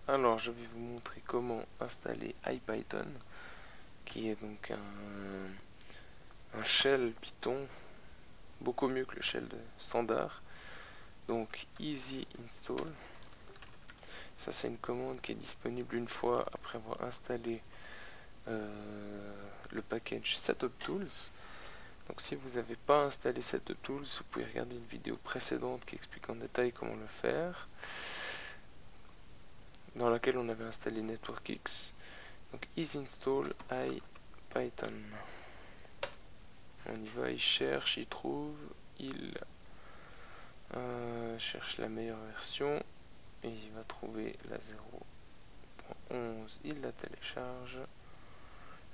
Alors, je vais vous montrer comment installer IPython, qui est donc un shell Python, beaucoup mieux que le shell standard. Donc, easy install. Ça, c'est une commande qui est disponible une fois après avoir installé le package Setup Tools. Donc, si vous n'avez pas installé Setup Tools, vous pouvez regarder une vidéo précédente qui explique en détail comment le faire, dans laquelle on avait installé NetworkX. Donc is install IPython. On y va, il cherche, il trouve, il cherche la meilleure version et il va trouver la 0.11. Il la télécharge.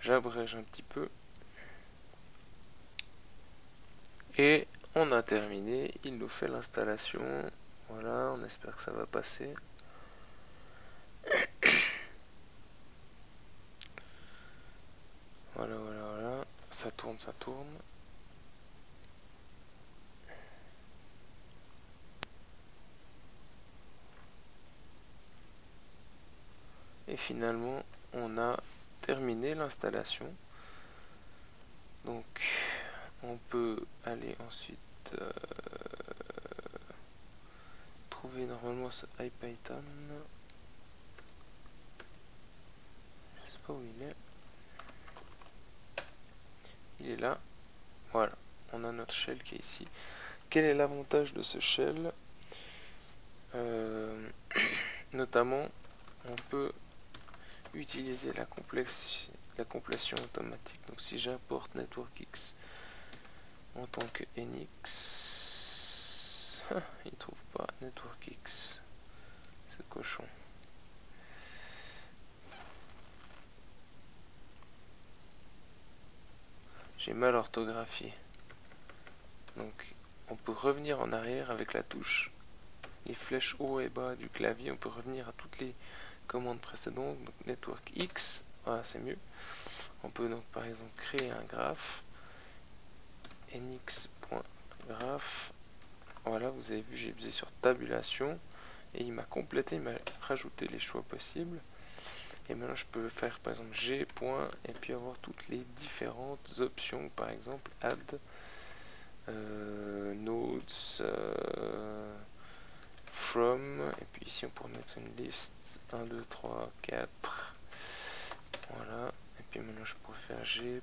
J'abrège un petit peu. Et on a terminé. Il nous fait l'installation. Voilà, on espère que ça va passer. Voilà, voilà, voilà. Ça tourne, ça tourne. Et finalement, on a terminé l'installation. Donc, on peut aller ensuite trouver normalement ce IPython. Je sais pas où il est. Il est là. Voilà. On a notre shell qui est ici. Quel est l'avantage de ce shell? Notamment, on peut utiliser la complétion automatique. Donc si j'importe NetworkX en tant que NX, il trouve pas NetworkX, ce cochon. J'ai mal orthographié. Donc on peut revenir en arrière avec la touche, les flèches haut et bas du clavier. On peut revenir à toutes les commandes précédentes. Donc network X, voilà, c'est mieux. On peut donc par exemple créer un graphe, nx.graph. Voilà, vous avez vu, j'ai appuyé sur tabulation et il m'a complété, il m'a rajouté les choix possibles. Et maintenant je peux faire par exemple g. Et puis avoir toutes les différentes options, par exemple add nodes from, et puis ici on pourrait mettre une liste 1, 2, 3, 4. Voilà, et puis maintenant je pourrais faire g.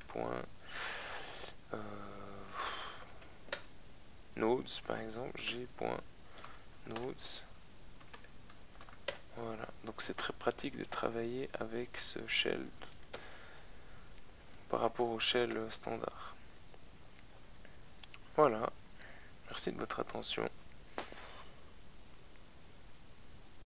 Nodes par exemple, g.nodes. Voilà, donc c'est très pratique de travailler avec ce shell par rapport au shell standard. Voilà, merci de votre attention.